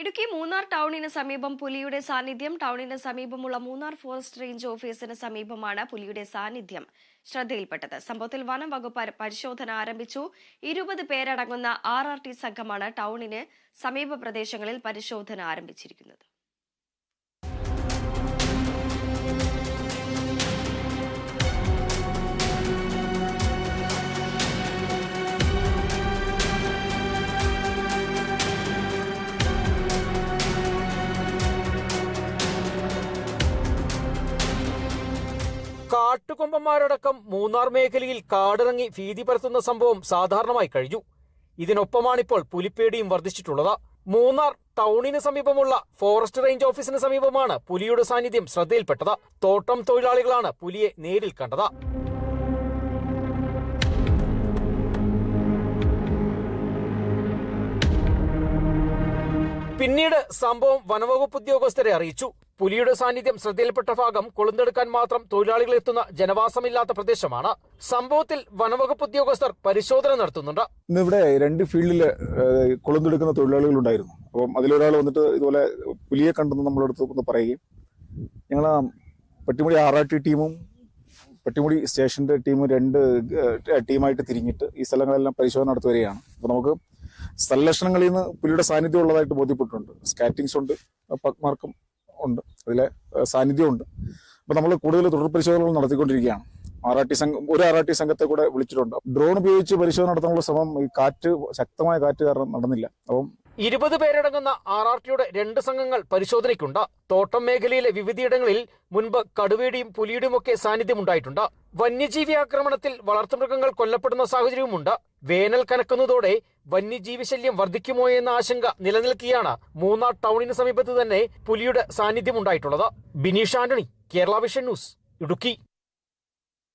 ഇടുക്കി മൂന്നാർ ടൗണിന് സമീപം പുലിയുടെ സാന്നിധ്യം. ടൗണിന് സമീപമുള്ള മൂന്നാർ ഫോറസ്റ്റ് റേഞ്ച് ഓഫീസിന് സമീപമാണ് പുലിയുടെ സാന്നിധ്യം ശ്രദ്ധയിൽപ്പെട്ടത്. സംഭവത്തിൽ വനം വകുപ്പ് പരിശോധന ആരംഭിച്ചു. 20 പേരടങ്ങുന്ന RRT സംഘമാണ് ടൗണിന് സമീപ പ്രദേശങ്ങളിൽ പരിശോധന ആരംഭിച്ചിരിക്കുന്നത്. കാട്ടുകൊമ്പന്മാരടക്കം മൂന്നാർ മേഖലയിൽ കാടിറങ്ങി ഭീതി പരത്തുന്ന സംഭവം സാധാരണമായി കഴിഞ്ഞു. ഇതിനൊപ്പമാണിപ്പോൾ പുലിപ്പേടിയും വർദ്ധിച്ചിട്ടുള്ളത്. മൂന്നാർ ടൗണിന് സമീപമുള്ള ഫോറസ്റ്റ് റേഞ്ച് ഓഫീസിന് സമീപമാണ് പുലിയുടെ സാന്നിധ്യം ശ്രദ്ധയിൽപ്പെട്ടത്. തോട്ടം തൊഴിലാളികളാണ് പുലിയെ നേരിൽ കണ്ടത്. പിന്നീട് സംഭവം വനവകുപ്പ് ഉദ്യോഗസ്ഥരെ അറിയിച്ചു. പുലിയുടെ സാന്നിധ്യം ശ്രദ്ധയിൽപ്പെട്ട ഭാഗം കൊളുന്തെടുക്കാൻ മാത്രം തൊഴിലാളികൾ എത്തുന്ന ജനവാസമില്ലാത്ത പ്രദേശമാണ്. സംഭവത്തിൽ വനവകുപ്പ് ഉദ്യോഗസ്ഥർ പരിശോധന നടത്തുന്നുണ്ട്. ഇന്നിവിടെ 2 ഫീൽഡിൽ കൊളുന്തെടുക്കുന്ന തൊഴിലാളികൾ ഉണ്ടായിരുന്നു. അപ്പം അതിലൊരാൾ വന്നിട്ട് ഇതുപോലെ പുലിയെ കണ്ടെന്ന് നമ്മളടുത്ത് ഒന്ന് പറയുകയും ഞങ്ങൾ പെട്ടിമുടി RRT ടീമും പെട്ടിമുടി സ്റ്റേഷന്റെ ടീമും 2 ടീമായിട്ട് തിരിഞ്ഞിട്ട് ഈ സ്ഥലങ്ങളെല്ലാം പരിശോധന നടത്തി വരികയാണ്. അപ്പോൾ നമുക്ക് സ്ഥലലക്ഷണങ്ങളിൽ നിന്ന് പുലിയുടെ സാന്നിധ്യം ഉള്ളതായിട്ട് ബോധ്യപ്പെട്ടിട്ടുണ്ട്. സ്കാറ്റിങ്സ് ഉണ്ട്, പക്മാർക്കും ഉണ്ട്, അതിലെ സാന്നിധ്യമുണ്ട്. അപ്പോൾ നമ്മൾ കൂടുതൽ തുടർ പരിശോധനകൾ നടത്തിക്കൊണ്ടിരിക്കുകയാണ്. ഒരു RRT സംഘത്തെ കൂടെ വിളിച്ചിട്ടുണ്ട്. ഡ്രോൺ ഉപയോഗിച്ച് പരിശോധന നടത്താനുള്ള ശ്രമം ഈ ശക്തമായ കാറ്റ് കാരണം നടന്നില്ല. അപ്പം 20 പേരടങ്ങുന്ന RRTയുടെ 2 സംഘങ്ങൾ പരിശോധനയ്ക്കുണ്ട്. തോട്ടം മേഖലയിലെ വിവിധയിടങ്ങളിൽ മുൻപ് കടുവയുടെയും പുലിയുടെയുമൊക്കെ സാന്നിധ്യമുണ്ടായിട്ടുണ്ട്. വന്യജീവി ആക്രമണത്തിൽ വളർത്തുമൃഗങ്ങൾ കൊല്ലപ്പെടുന്ന സാഹചര്യവുമുണ്ട്. വേനൽ കനക്കുന്നതോടെ വന്യജീവി ശല്യം വർദ്ധിക്കുമോ എന്ന ആശങ്ക നിലനിൽക്കുകയാണ് മൂന്നാർ ടൗണിന് സമീപത്ത് തന്നെ പുലിയുടെ സാന്നിധ്യമുണ്ടായിട്ടുള്ളത്. Bineesh Antony, Kerala Vision News, Idukki.